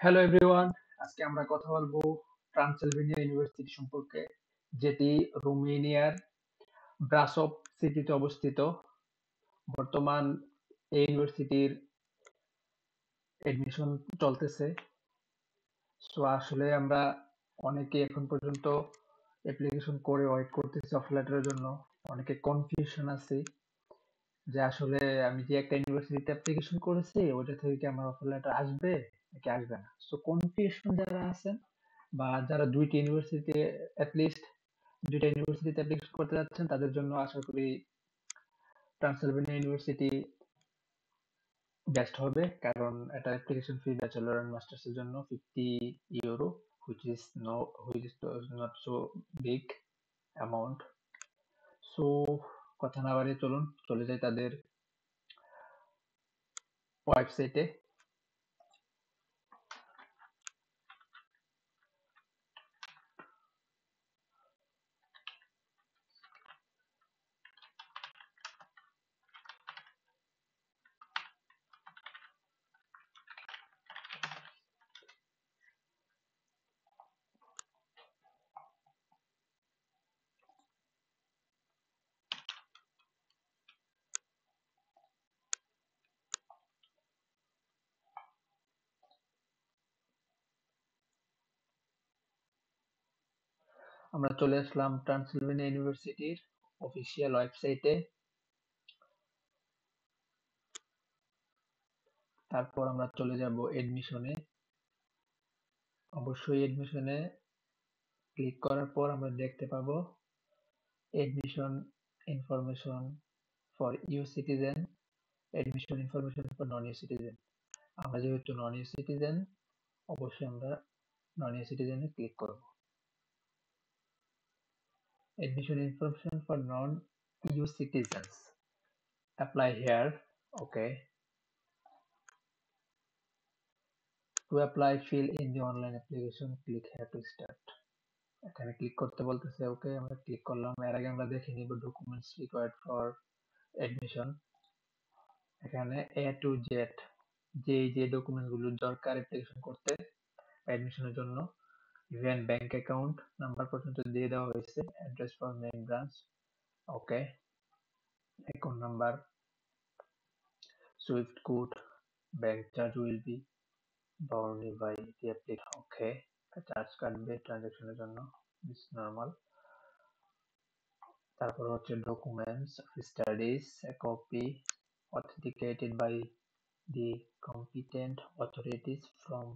Hello everyone, আজকে আমরা কথা বলবো ট্রান্সিলভেনিয়া ইউনিভার্সিটি সম্পর্কে, যেটি রোমেনিয়ার ব্রাসov সিটিতে অবস্থিত। বর্তমান এই ইউনিভার্সিটির এডমিশন চলতেছে। সো আসলে আমরা অনেকে এখন পর্যন্ত অ্যাপ্লিকেশন করে ওয়েট করতেছি অফার লেটারের জন্য। অনেকে কনফিউশন আছে যে আসলে আমি যে একটা ইউনিভার্সিটিতে অ্যাপ্লিকেশন করেছি ওটা থেকে কি আমার অফার লেটার আসবে নাকি আসবে না। সো কনফিউশন যারা আছেন বা যারা দুইটা ইউনিভার্সিটিতে অ্যাপ্লিকেশন করতে যাচ্ছেন তাদের জন্য আশা করি ট্রান্সিলভেনিয়া ইউনিভার্সিটি বেস্ট হবে, কারণ এটা application fee bachelor and masters এর জন্য 50 euro, which is not so big amount. So কথা না বাড়িয়ে চলুন চলে যাই তাদের ওয়েবসাইটে। আমরা চলে আসলাম ট্রান্সিলভেনিয়া ইউনিভার্সিটির অফিসিয়াল ওয়েবসাইটে। তারপর আমরা চলে যাব এডমিশনে। অবশ্যই এডমিশনে ক্লিক করার পর আমরা দেখতে পাবো admission information for EU citizen, admission information for non EU citizen. আমরা যেহেতু নন ইউ সিটিজেন, অবশ্যই আমরা নন ইউ সিটিজেনে ক্লিক করব। Admission information for non EU citizens, apply here. Okay, to apply fill in the online application, click here to start. এখানে click করতে বলতেছে, ওকে আমরা ক্লিক করলাম। এর আগে আমরা দেখে নিব ডকুমেন্টস রিকোয়ার্ড ফর এডমিশন। এখানে এ টু জেড যে ডকুমেন্টস গুলো দরকার অ্যাপ্লিকেশন করতে অ্যাডমিশনের জন্য, ইভেন ব্যাংক অ্যাকাউন্ট নাম্বার পর্যন্ত দিয়ে দেওয়া হয়েছে। Address for main branch, okay, account number, Swift code, bank charge will be borne by the applicant, okay, charge কাটবে ট্রানজাকশনের জন্য, ইটস নরমাল। তারপর হচ্ছে documents studies, a copy authenticated by the competent authorities from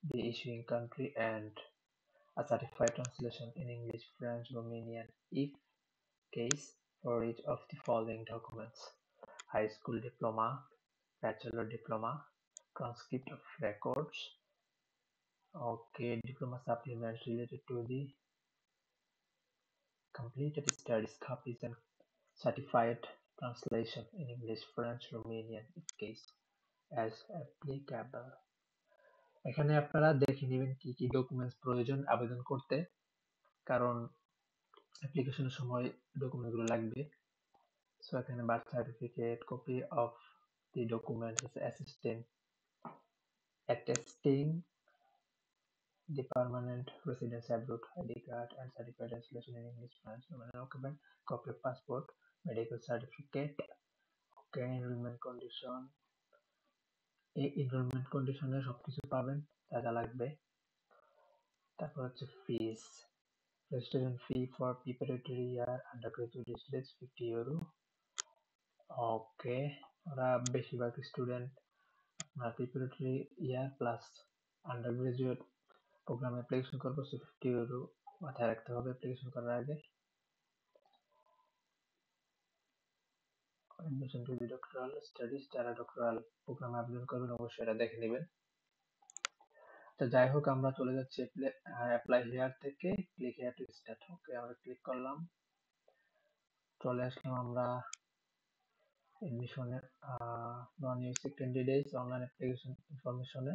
the issuing country and a certified translation in English, French, Romanian, if case, for each of the following documents: high school diploma, bachelor diploma, transcript of records, okay, diploma supplements related to the completed studies, copies and certified translation in English, French, Romanian, if case, as applicable. এখানে আপনারা দেখে নেবেন কি কি documents প্রয়োজন আবেদন করতে, কারণ অ্যাপ্লিকেশনের সময় ডকুমেন্টগুলো লাগবে। সো এখানে birth certificate, copy of the documents attesting the permanent residence abroad, ID card and certified translation in English, French, Romanian document, copy of passport, medical certificate, okay, enrollment condition। এই এনরোলমেন্ট কন্ডিশনে সবকিছু পাবেন যা যা লাগবে। তারপর হচ্ছে ফিস, registration fee for preparatory year undergraduate students 50 euro, ওকে। ওরা বেশিরভাগ স্টুডেন্ট আপনার প্রিপারেটরি ইয়ার প্লাস আন্ডারগ্রাজুয়েট প্রোগ্রামে অ্যাপ্লিকেশন করবো, সো 50 ইউরো মাথায় রাখতে হবে অ্যাপ্লিকেশন করার আগে। Admission to the doctoral studies, যারা ডক্টরাল প্রোগ্রামে আবেদন করবেন অবশ্যই এটা দেখে নেবেন। তো যাই হোক, আমরা চলে যাচ্ছি অ্যাপ্লাই হিয়ার থেকে click here to start, okay আমরা ক্লিক করলাম। চলে আসলাম আমরা এডমিশনের non UC candidates online application ইনফরমেশনে।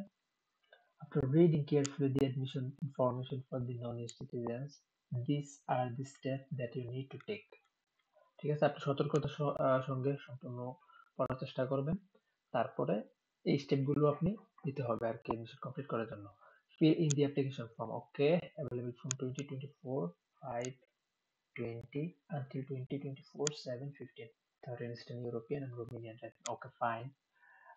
After reading carefully the admission information for the non-EU citizens, these are the steps that you need to take. ঠিক আছে, আপনি সতর্কতার সঙ্গে সম্পূর্ণ পড়ার চেষ্টা করবেন, তারপরে এই স্টেপগুলো আপনি দিতে হবে আর কি এডমিশন কমপ্লিট করার জন্য। fill in the application form. Okay, available from 2024 5/20 until 2024 7/15. Third in Eastern European and Romanian typing. Okay, fine.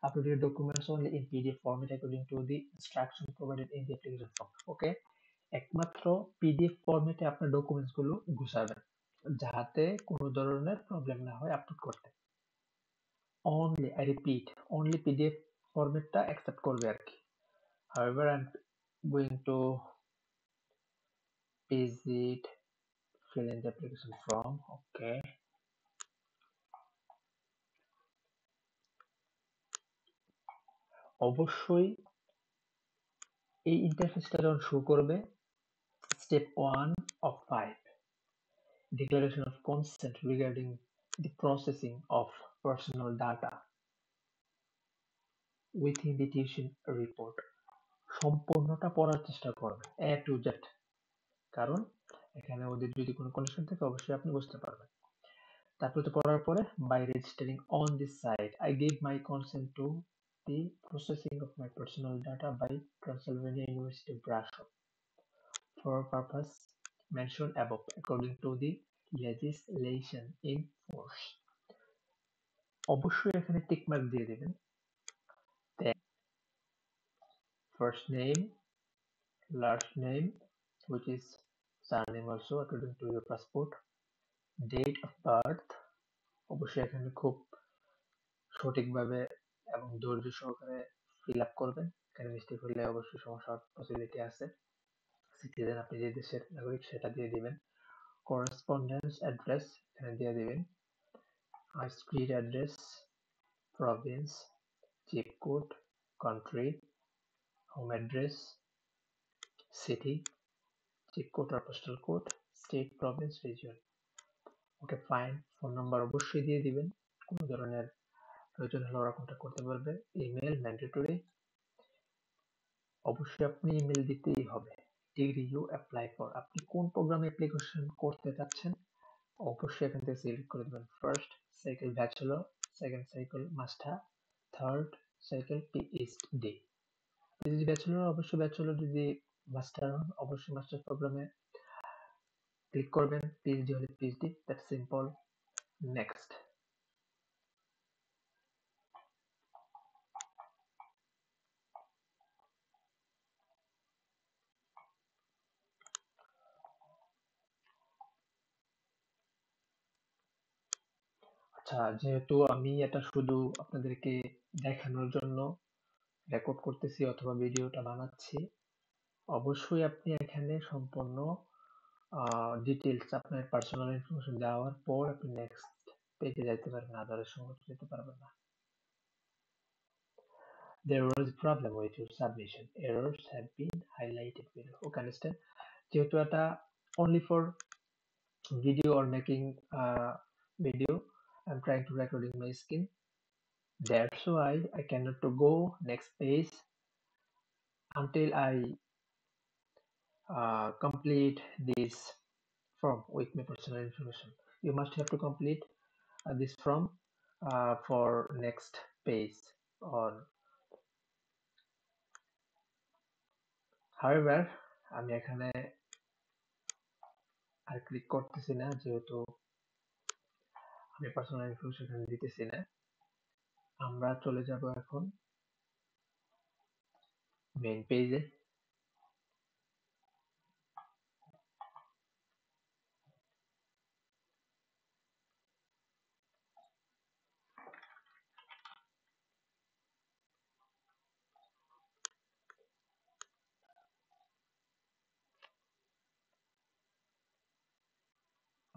Upload your documents only in PDF format according to the instruction provided in the application form. Okay, একমাত্র PDF ফরম্যাটে আপনার documents গুলো গুছাবেন যাতে কোনো ধরনের problem না হয় upload করতে। Only, I repeat, only PDF ফরম্যাটটা অ্যাকসেপ্ট করবে আর কি। However, I'm going to visit, fill in the application form. Okay, অবশ্যই এই ইন্টারফেসটা যখন শো করবে step 1 of 5, declaration of consent regarding the processing of personal data within the tuition report, সম্পূর্ণটা পড়ার চেষ্টা করবেন A to Z, কারণ এখানে ওদের যদি কোনো কন্ডিশন থাকে অবশ্যই আপনি বুঝতে পারবেন। তারপরে পড়ার পরে by registering on this site I gave my consent to the processing of my personal data by Transylvania University Brasov for purpose mentioned above according to the legislation in force. অবশ্যই এখানে টিক মার্ক দিয়ে দিবেন। Then first name, last name, which is surname also according to your passport, date of birth, অবশ্যই এখানে খুব সঠিকভাবে এবং ধৈর্য সহকারে ফিল আপ করবেন, এখানে মিস্টেক হলে অবশ্যই সমস্যার পসিবিলিটি আছে। সিটিজেন, আপনি যে দেশের নাগরিক সেটা দিয়ে দিবেন। করেসপন্ডেন্স অ্যাড্রেস এখানে দিয়ে দিবেন। Street address, province, zip code, country, home address, city, zip code আর postal code, state, province, region. Okay, fine. Phone number অবশ্যই দিয়ে দিবেন, কোনো ধরনের প্রয়োজন হলে ওরা কন্ট্যাক্ট করতে পারবে। ইমেল ম্যান্ডেটরি, অবশ্যই আপনি ইমেল দিতেই হবে। ডিগ্রি ইউ অ্যাপ্লাই ফর, আপনি কোন প্রোগ্রামে অ্যাপ্লিকেশন করতে চাচ্ছেন অবশ্যই এখান থেকে সিলেক্ট করে দেবেন। First cycle bachelor, second cycle master, third cycle PhD. যদি ব্যাচেলর অবশ্যই ব্যাচেলর, যদি মাস্টার হন অবশ্যই মাস্টার প্রোগ্রামে ক্লিক করবেন। পিএইচডি হলে পিএইচডি, দ্যাট সিম্পল। নেক্সট। আচ্ছা, যেহেতু আমি এটা শুধু আপনাদেরকে দেখানোর জন্য রেকর্ড করতেছি অথবা ভিডিওটা বানাচ্ছি, অবশ্যই আপনি এখানে সম্পূর্ণ ডিটেলস আপনার পার্সোনাল ইনফরমেশন দেওয়ার পর আপনি নেক্সট পেজে যাইতে পারবেন, আদারের সঙ্গে যেতে পারবেন না। There was a problem with your submission. Errors have been highlighted below. Okay, understand? যেহেতু এটা only for video or making video, I'm trying to recording my screen. That's why I cannot to go next page until I complete this form with my personal information. You must have to complete this form for next page on. However, আমি এখানে আর click করতেছি না, যেহেতু আমি personal information এখানে দিতেছি না। আমরা চলে যাব এখন মেইন পেজে।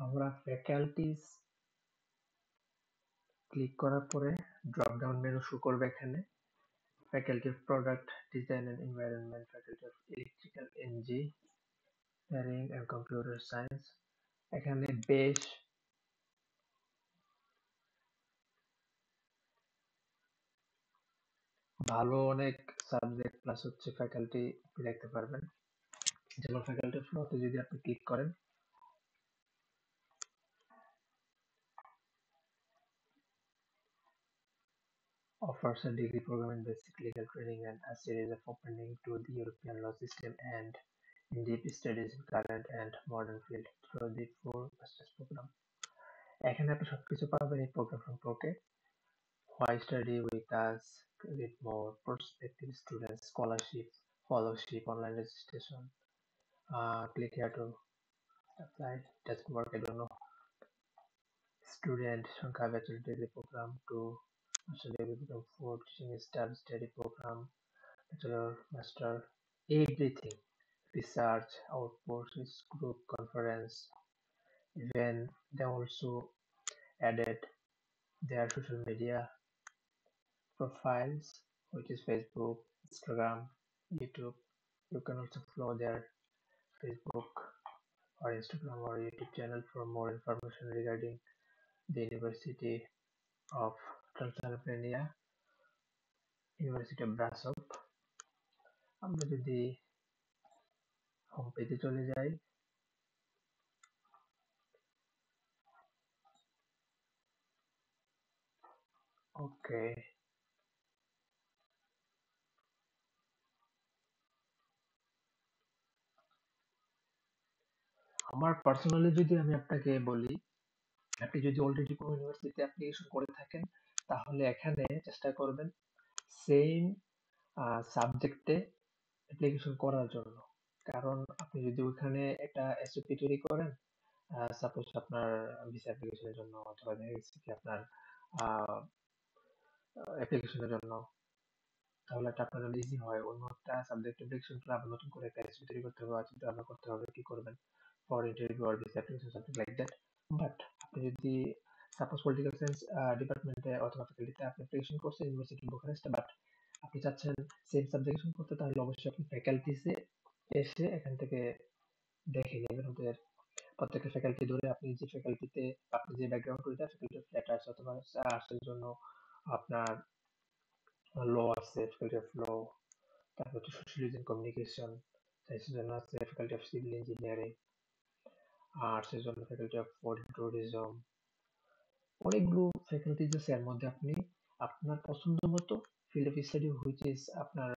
আমরা ফ্যাকাল্টিজ ক্লিক করার পরে ড্রপ ডাউন মেনু শো করবে এখানে। Faculty of product design and environment, faculty of electrical engineering and computer science. এখানে বেশ ভালো অনেক সাবজেক্ট প্লাস হচ্ছে ফ্যাকাল্টি দেখতে পারবেন। যেমন ফ্যাকাল্টি অফ লতে যদি আপনি ক্লিক করেন, of offers a degree program in basic legal training and a series of opening to the European law system and in-depth studies in current and modern field through the full master's program. এখানে আপনি সবকিছু পাবেন এই programme সম্পর্কে. Why study with us with more prospective students, scholarship, fellowship, online registration. Click here to apply. Doesn't work, I don't know. Student সংখ্যা bachelor degree program to master degree program 4 teaching staff study program bachelor master everything, research outposts group conference. Even they also added their social media profiles, which is Facebook, Instagram, YouTube. You can also follow their Facebook or Instagram or YouTube channel for more information regarding the University of Transylvania, University of Brasov. আমরা যদি home পেজে চলে যাই, ওকে, আমার personally যদি আমি আপনাকে বলি, আপনি যদি অলরেডি কোনো ইউনিভার্সিটিতে অ্যাপ্লিকেশন করে থাকেন তাহলে এখানে চেষ্টা করবেন সেম সাবজেক্টে অ্যাপ্লিকেশন করার জন্য। কারণ আপনি যদি ওখানে একটা এসওপি তৈরি করেন, সাপোজ আপনার ভিসা অ্যাপ্লিকেশনের জন্য অথবা দেখা গেছে কি আপনার অ্যাপ্লিকেশনের জন্য, তাহলে একটা আপনার জন্য ইজি হয়। অন্য একটা সাবজেক্ট অ্যাপ্লিকেশন করলে আবার নতুন করে একটা এসওপি তৈরি করতে হবে, চিন্তা ভাবনা করতে হবে কি করবেন for interview or visa application something like that. But আপনি যদি সাপোজ পলিটিক্যাল সায়েন্স ডিপার্টমেন্টে অথবা ফ্যাকাল্টিতে আপনি অ্যাপ্লিকেশন করছেন ইউনিভার্সিটি বুখারেস্টে, বাট আপনি চাচ্ছেন সেম সাবজেক্ট করতে, তাহলে অবশ্যই আপনি ফ্যাকাল্টিসে এসে এখান থেকে দেখে নেবেন ওদের প্রত্যেকটা ফ্যাকাল্টি ধরে আপনি যে ফ্যাকাল্টিতে আপনি যে ব্যাকগ্রাউন্ড ওইটা ফ্যাকাল্টি অফ লেটার্স অথবা আর্টসের জন্য আপনার ল আছে, ফ্যাকাল্টি অফ ল, তারপর হচ্ছে সোশ্যালিজম কমিউনিকেশন, সায়েন্সের জন্য আছে ফ্যাকাল্টি অফ সিভিল ইঞ্জিনিয়ারিং, আর্টসের জন্য ফ্যাকাল্টি অফ ফরেন ট্যুরিজম। অনেকগুলো ফ্যাকাল্টিজ আছে, এর মধ্যে আপনি আপনার পছন্দ মতো field of study which is আপনার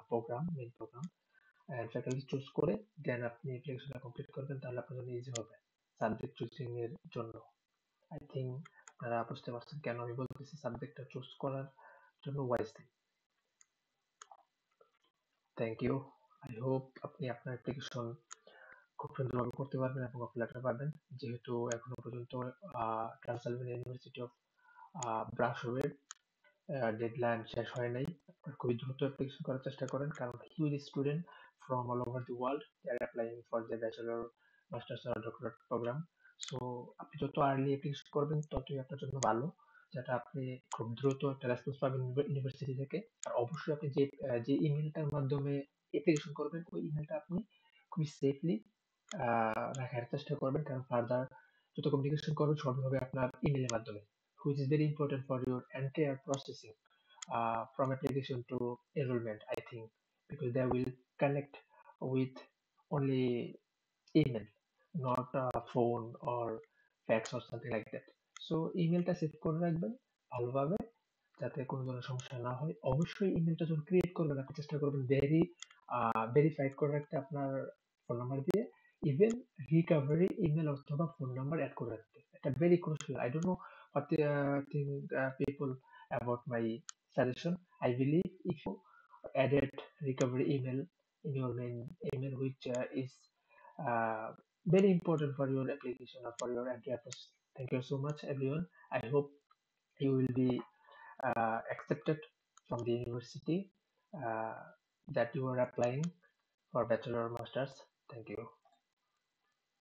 programme main programme faculty choose করে দেন আপনি অ্যাপ্লিকেশনটা কমপ্লিট করবেন, তাহলে আপনার জন্য ইজি হবে সাবজেক্ট চুজিং এর জন্য। আই থিঙ্ক আপনারা বুঝতে পারছেন কেন আমি বলতেছি সাবজেক্টটা চুজ করার জন্য wisely. Thank you. I hope আপনি আপনার অ্যাপ্লিকেশন খুব সুন্দরভাবে করতে পারবেন এবং অফার লেটার পাবেন। যেহেতু এখনো পর্যন্ত ট্রান্সলভেনিয়া ইউনিভার্সিটি অফ ব্রাসোভের ডেডলাইন শেষ হয় নাই। খুবই দ্রুত অ্যাপ্লিকেশন করার চেষ্টা করেন, কারণ huge student from all over the world they are applying for the bachelor, masters আর ডক্টরেট প্রোগ্রাম। সো আপনি যত আর্লি অ্যাপ্লিকেশন করবেন ততই আপনার জন্য ভালো, যাতে আপনি খুব দ্রুত একটা রেসপন্স পাবেন ইউনিভার্সিটি থেকে। আর অবশ্যই আপনি যে ইমেলটার মাধ্যমে অ্যাপ্লিকেশন করবেন ওই ইমেলটা আপনি খুবই সেফলি রাখার চেষ্টা করবেন, কারণ ফার্দার যত কমিউনিকেশন করবেন সবই হবে আপনার ইমেলের মাধ্যমে, which is very important for your entire processing from application to enrollment, I think, because they will connect with only email, not phone or fax or something like that. So ইমেলটা save করে রাখবেন ভালোভাবে, যাতে কোনো ধরনের সমস্যা না হয়। অবশ্যই ইমেলটা যখন ক্রিয়েট করবেন আপনি চেষ্টা করবেন ভেরিফাইড করে রাখতে আপনার ফোন নাম্বার দিয়ে, ইভেন রিকভারি ইমেল অথবা ফোন নাম্বার অ্যাড করে রাখতে। এটা very crucial. I don't know what they think people about my suggestion. I believe if you added recovery email in your main email, which is uh, very important for your application or for your entire process. Thank you so much, everyone. I hope you will be accepted from the university uh, that you are applying for bachelor or masters. Thank you.